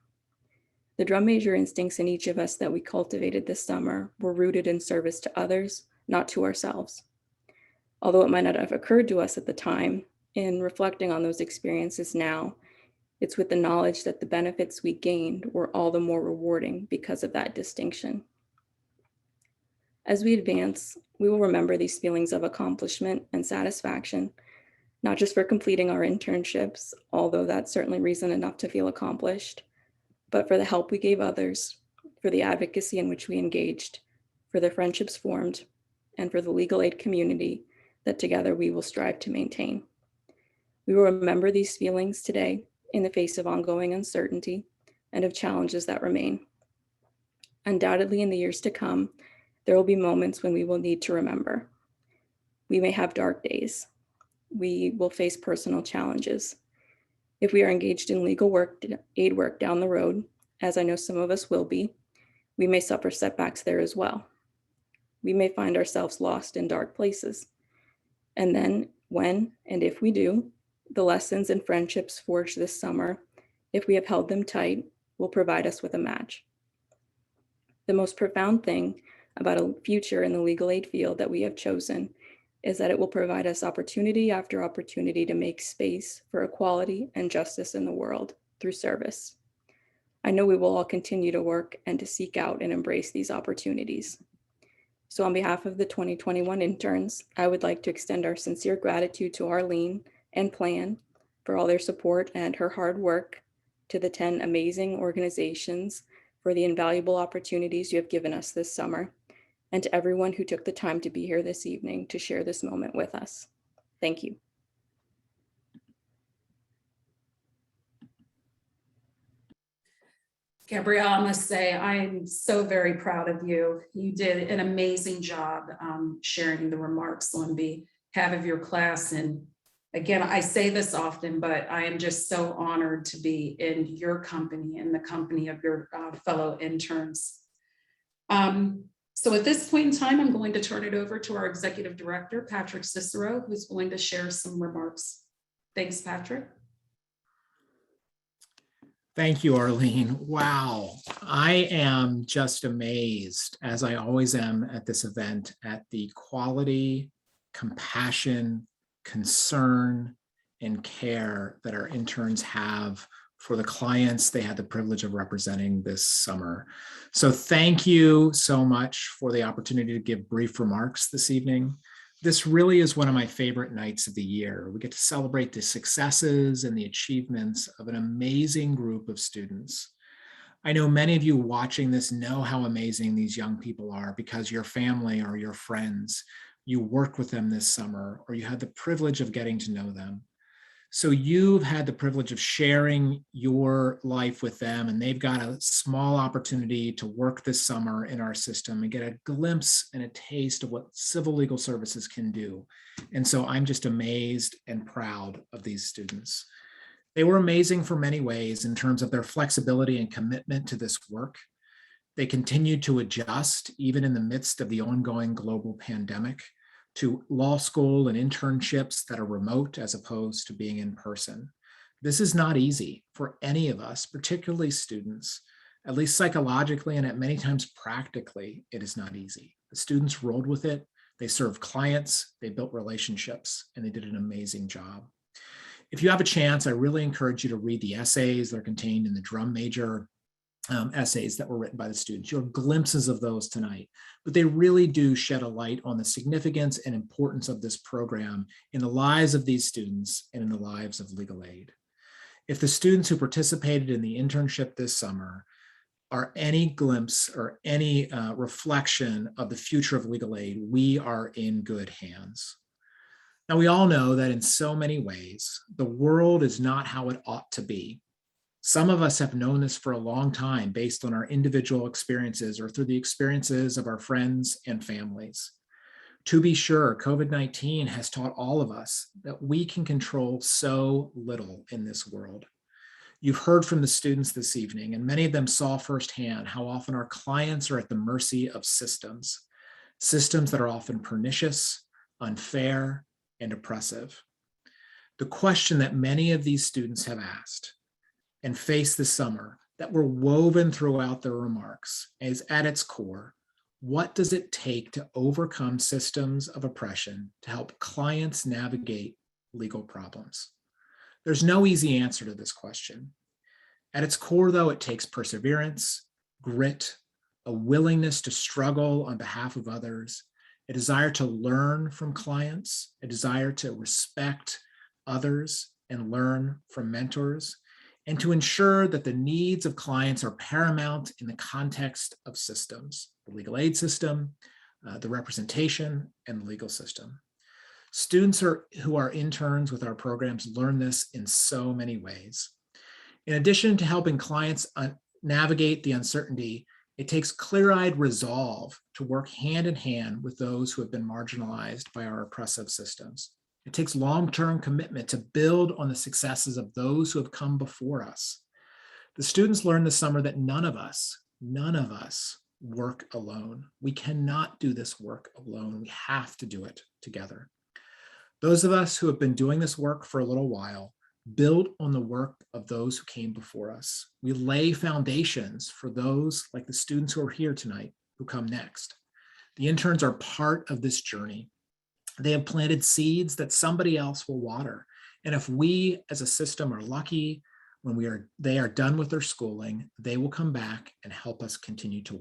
G: The drum major instincts in each of us that we cultivated this summer were rooted in service to others, not to ourselves. Although it might not have occurred to us at the time, in reflecting on those experiences now, it's with the knowledge that the benefits we gained were all the more rewarding because of that distinction. As we advance, we will remember these feelings of accomplishment and satisfaction, not just for completing our internships, although that's certainly reason enough to feel accomplished, but for the help we gave others, for the advocacy in which we engaged, for the friendships formed, and for the legal aid community that together we will strive to maintain. We will remember these feelings today in the face of ongoing uncertainty and of challenges that remain. Undoubtedly, in the years to come, there will be moments when we will need to remember. We may have dark days. We will face personal challenges. If we are engaged in legal work, aid work down the road, as I know some of us will be, we may suffer setbacks there as well. We may find ourselves lost in dark places. And then when and if we do, the lessons and friendships forged this summer, if we have held them tight, will provide us with a match. The most profound thing about a future in the legal aid field that we have chosen is that it will provide us opportunity after opportunity to make space for equality and justice in the world through service. I know we will all continue to work and to seek out and embrace these opportunities. So on behalf of the 2021 interns, I would like to extend our sincere gratitude to Arlene and Plan for all their support and her hard work, to the 10 amazing organizations for the invaluable opportunities you have given us this summer, and to everyone who took the time to be here this evening to share this moment with us. Thank you.
A: Gabrielle, I must say, I'm so very proud of you. You did an amazing job sharing the remarks on behalf of your class. And again, I say this often, but I am just so honored to be in your company and the company of your fellow interns. So at this point in time, I'm going to turn it over to our Executive Director, Patrick Cicero, who's going to share some remarks. Thanks, Patrick.
N: Thank you, Arlene. Wow. I am just amazed, as I always am at this event, at the quality, compassion, concern, and care that our interns have for the clients they had the privilege of representing this summer. So thank you so much for the opportunity to give brief remarks this evening. This really is one of my favorite nights of the year. We get to celebrate the successes and the achievements of an amazing group of students. I know many of you watching this know how amazing these young people are because your family or your friends, you worked with them this summer, or you had the privilege of getting to know them. So you've had the privilege of sharing your life with them, and they've got a small opportunity to work this summer in our system and get a glimpse and a taste of what civil legal services can do. And so I'm just amazed and proud of these students. They were amazing for many ways in terms of their flexibility and commitment to this work. They continued to adjust even in the midst of the ongoing global pandemic to law school and internships that are remote as opposed to being in person. This is not easy for any of us, particularly students, at least psychologically and at many times practically, it is not easy. The students rolled with it, they served clients, they built relationships, and they did an amazing job. If you have a chance, I really encourage you to read the essays that are contained in the drum major essays that were written by the students. You'll have glimpses of those tonight, but they really do shed a light on the significance and importance of this program in the lives of these students and in the lives of legal aid. If the students who participated in the internship this summer are any glimpse or any reflection of the future of legal aid, we are in good hands. Now, we all know that in so many ways, the world is not how it ought to be. Some of us have known this for a long time based on our individual experiences or through the experiences of our friends and families. To be sure, COVID-19 has taught all of us that we can control so little in this world. You've heard from the students this evening, and many of them saw firsthand how often our clients are at the mercy of systems that are often pernicious, unfair, and oppressive. The question that many of these students have asked and faced this summer that were woven throughout their remarks is at its core, what does it take to overcome systems of oppression to help clients navigate legal problems? There's no easy answer to this question. At its core, though, it takes perseverance, grit, a willingness to struggle on behalf of others, a desire to learn from clients, a desire to respect others and learn from mentors, and to ensure that the needs of clients are paramount in the context of systems, the legal aid system, the representation, and the legal system. Students who are interns with our programs learn this in so many ways. In addition to helping clients navigate the uncertainty, it takes clear-eyed resolve to work hand in hand with those who have been marginalized by our oppressive systems. It takes long-term commitment to build on the successes of those who have come before us. The students learned this summer that none of us work alone. We cannot do this work alone. We have to do it together. Those of us who have been doing this work for a little while build on the work of those who came before us. We lay foundations for those like the students who are here tonight who come next. The interns are part of this journey. They have planted seeds that somebody else will water. And if we as a system are lucky, when they are done with their schooling, they will come back and help us continue to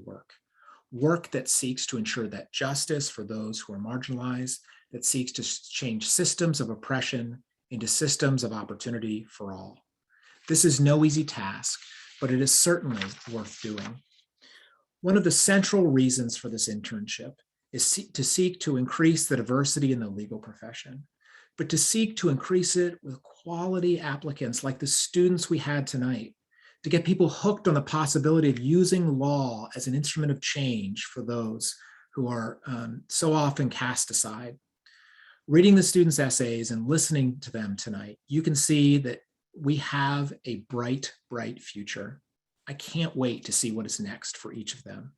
N: work that seeks to ensure that justice for those who are marginalized, that seeks to change systems of oppression into systems of opportunity for all. This is no easy task, but it is certainly worth doing. One of the central reasons for this internship is to seek to increase the diversity in the legal profession, but to seek to increase it with quality applicants like the students we had tonight, to get people hooked on the possibility of using law as an instrument of change for those who are so often cast aside. Reading the students' essays and listening to them tonight, you can see that we have a bright, bright future. I can't wait to see what is next for each of them.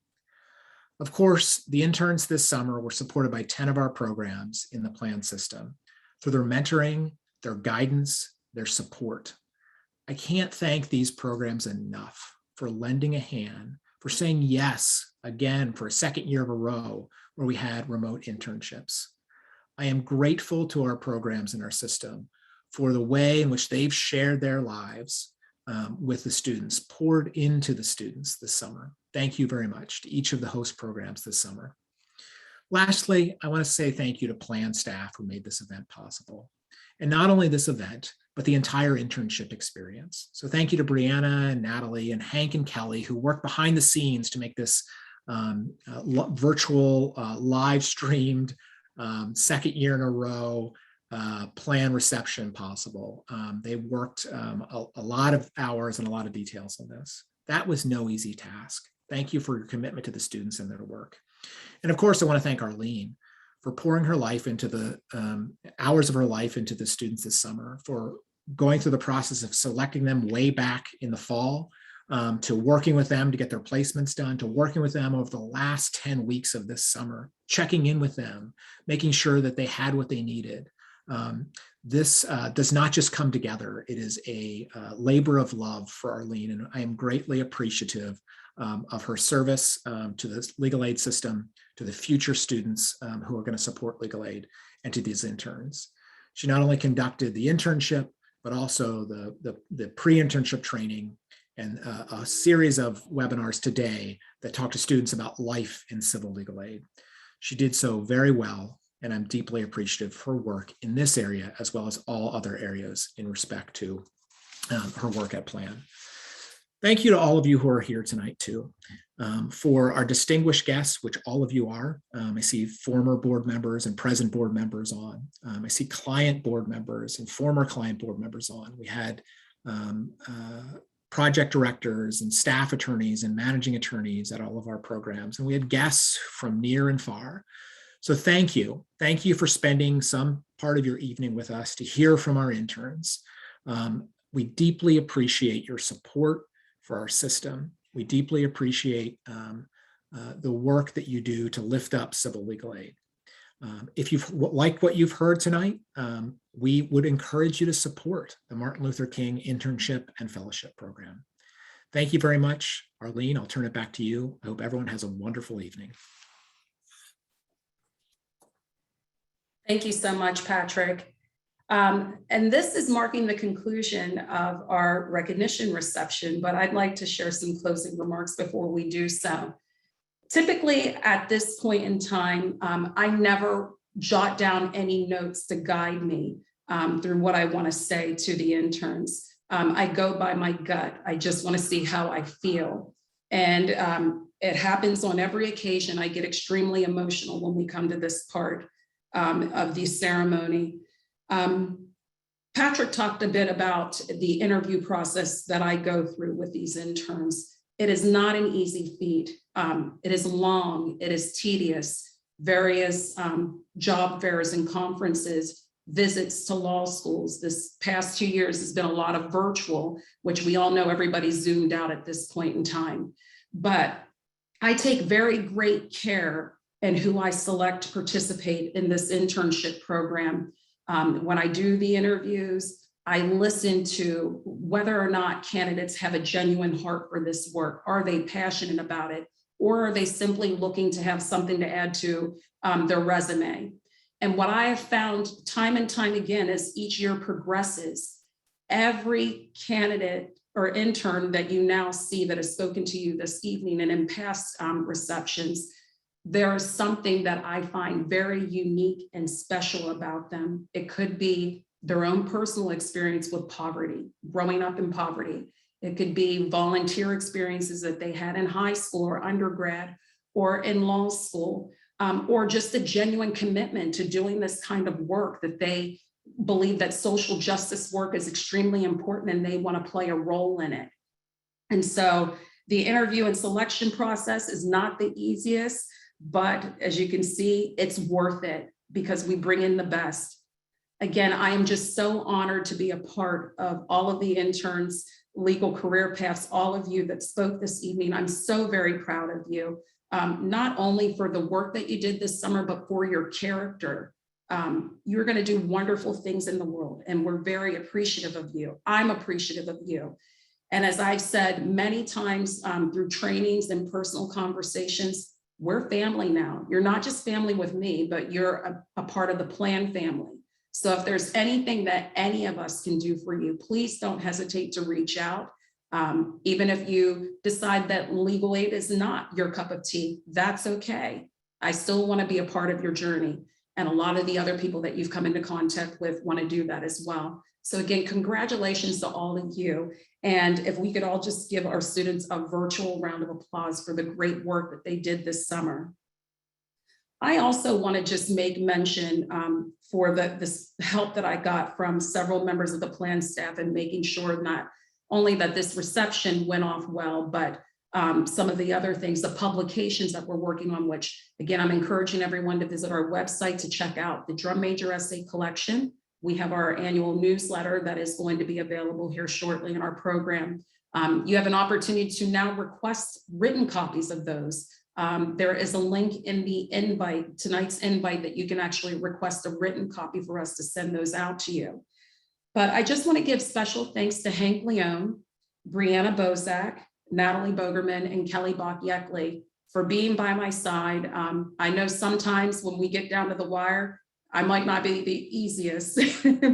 N: Of course, the interns this summer were supported by 10 of our programs in the plan system through their mentoring, their guidance, their support. I can't thank these programs enough for lending a hand, for saying yes again for a second year of a row where we had remote internships. I am grateful to our programs in our system for the way in which they've shared their lives with the students, poured into the students this summer. Thank you very much to each of the host programs this summer. Lastly, I want to say thank you to plan staff who made this event possible. And not only this event, but the entire internship experience. So thank you to Brianna and Natalie and Hank and Kelly who worked behind the scenes to make this virtual live streamed second year in a row plan reception possible. They worked a lot of hours and a lot of details on this. That was no easy task. Thank you for your commitment to the students and their work. And of course, I want to thank Arlene for pouring her life into the hours of her life into the students this summer, for going through the process of selecting them way back in the fall, to working with them to get their placements done, to working with them over the last 10 weeks of this summer, checking in with them, making sure that they had what they needed. This does not just come together. It is a labor of love for Arlene, and I am greatly appreciative of her service to the legal aid system, to the future students who are going to support legal aid, and to these interns. She not only conducted the internship, but also the pre-internship training and a series of webinars today that talk to students about life in civil legal aid. She did so very well, and I'm deeply appreciative of her work in this area, as well as all other areas in respect to her work at Plan. Thank you to all of you who are here tonight too. For our distinguished guests, which all of you are, I see former board members and present board members on. I see client board members and former client board members on. We had project directors and staff attorneys and managing attorneys at all of our programs. And we had guests from near and far. So thank you. Thank you for spending some part of your evening with us to hear from our interns. We deeply appreciate your support for our system. We deeply appreciate the work that you do to lift up civil legal aid. If you've liked what you've heard tonight, we would encourage you to support the Martin Luther King Internship and Fellowship Program. Thank you very much. Arlene, I'll turn it back to you. I hope everyone has a wonderful evening.
A: Thank you so much, Patrick. And this is marking the conclusion of our recognition reception, but I'd like to share some closing remarks before we do so. Typically at this point in time, I never jot down any notes to guide me through what I want to say to the interns. I go by my gut. I just want to see how I feel. And it happens on every occasion. I get extremely emotional when we come to this part of the ceremony. Patrick talked a bit about the interview process that I go through with these interns. It is not an easy feat. It is long, it is tedious, various job fairs and conferences, visits to law schools. This past 2 years has been a lot of virtual, which we all know everybody's zoomed out at this point in time. But I take very great care in who I select to participate in this internship program. When I do the interviews, I listen to whether or not candidates have a genuine heart for this work. Are they passionate about it? Or are they simply looking to have something to add to their resume? And what I have found time and time again as each year progresses, every candidate or intern that you now see that has spoken to you this evening and in past receptions, there is something that I find very unique and special about them. It could be their own personal experience with poverty, growing up in poverty. It could be volunteer experiences that they had in high school or undergrad or in law school, or just a genuine commitment to doing this kind of work, that they believe that social justice work is extremely important and they want to play a role in it. And so the interview and selection process is not the easiest, but as you can see, it's worth it because we bring in the best. Again, I am just so honored to be a part of all of the interns' legal career paths, all of you that spoke this evening. I'm so very proud of you, not only for the work that you did this summer, but for your character. You're going to do wonderful things in the world, and we're very appreciative of you. I'm appreciative of you. And as I've said many times through trainings and personal conversations, we're family now. You're not just family with me, but you're a part of the Plan family. So if there's anything that any of us can do for you, please don't hesitate to reach out. Even if you decide that legal aid is not your cup of tea, that's okay. I still want to be a part of your journey. And a lot of the other people that you've come into contact with want to do that as well. So again, congratulations to all of you. And if we could all just give our students a virtual round of applause for the great work that they did this summer. I also want to just make mention for this help that I got from several members of the Plan staff and making sure not only that this reception went off well, but some of the other things, the publications that we're working on, which again, I'm encouraging everyone to visit our website to check out the Drum Major Essay Collection. We have our annual newsletter that is going to be available here shortly in our program. You have an opportunity to now request written copies of those. There is a link in the invite, tonight's invite, that you can actually request a written copy for us to send those out to you. But I just want to give special thanks to Hank Leone, Brianna Bozak, Natalie Bogerman, and Kelly Bach-Yeckley for being by my side. I know sometimes when we get down to the wire, I might not be the easiest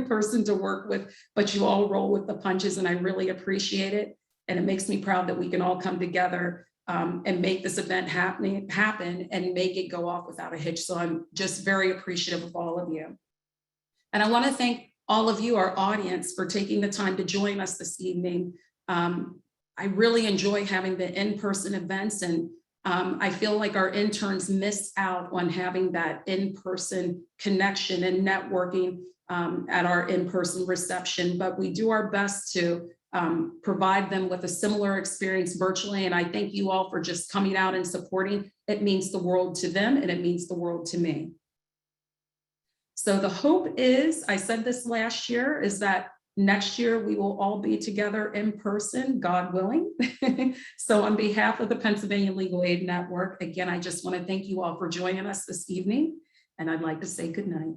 A: person to work with, but you all roll with the punches and I really appreciate it. And it makes me proud that we can all come together and make this event happen and make it go off without a hitch. So I'm just very appreciative of all of you. And I want to thank all of you, our audience, for taking the time to join us this evening. I really enjoy having the in-person events, and I feel like our interns miss out on having that in-person connection and networking at our in-person reception, but we do our best to provide them with a similar experience virtually. And I thank you all for just coming out and supporting. It means the world to them and it means the world to me. So the hope is, I said this last year, is that next year we will all be together in person, God willing. So on behalf of the Pennsylvania Legal Aid Network, again, I just want to thank you all for joining us this evening. And I'd like to say good night.